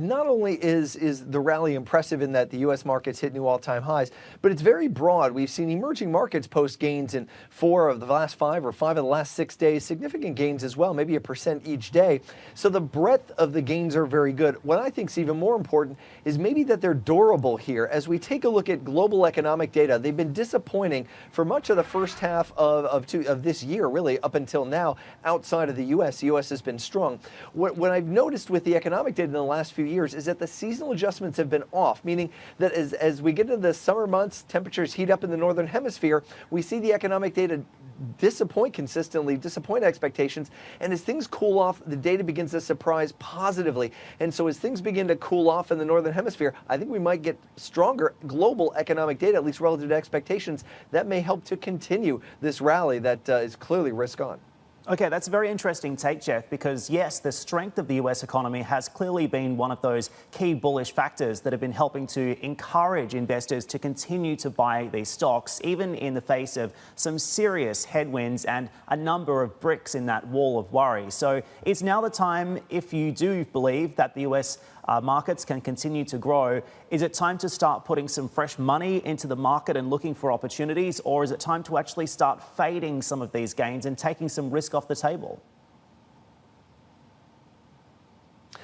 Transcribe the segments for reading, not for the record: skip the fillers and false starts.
Not only is the rally impressive in that the U.S. markets hit new all-time highs, but it's very broad. We've seen emerging markets post gains in 4 of the last 5 or 5 of the last 6 days, significant gains as well, maybe 1% each day. So the breadth of the gains are very good. What I think is even more important is maybe that they're durable here. As we take a look at global economic data, they've been disappointing for much of the first half of this year, really up until now, outside of the U.S. The U.S. has been strong. What I've noticed with the economic data in the last few years is that the seasonal adjustments have been off, meaning that as we get into the summer months, temperatures heat up in the northern hemisphere, we see the economic data disappoint consistently, disappoint expectations, and as things cool off, the data begins to surprise positively. And so as things begin to cool off in the northern hemisphere, I think we might get stronger global economic data, at least relative to expectations. That may help to continue this rally that is clearly risk on. Okay, that's a very interesting take, Jeff, because yes, the strength of the US economy has clearly been one of those key bullish factors that have been helping to encourage investors to continue to buy these stocks, even in the face of some serious headwinds and a number of bricks in that wall of worry. So it's now the time, if you do believe that the US markets can continue to grow, is it time to start putting some fresh money into the market and looking for opportunities, or is it time to actually start fading some of these gains and taking some risk off the table?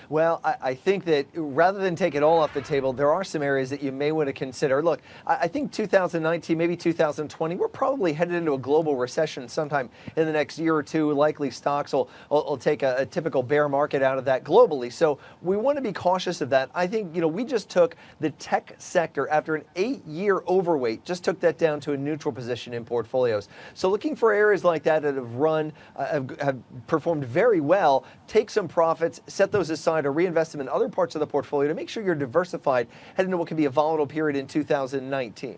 Well, I think that rather than take it all off the table, there are some areas that you may want to consider. Look, I think 2019, maybe 2020, we're probably headed into a global recession sometime in the next year or two. Likely stocks will take a typical bear market out of that globally. So we want to be cautious of that. I think, we just took the tech sector after an 8-year overweight, just took that down to a neutral position in portfolios. So looking for areas like that that have performed very well, take some profits, set those aside, or reinvest them in other parts of the portfolio to make sure you're diversified heading into what can be a volatile period in 2019.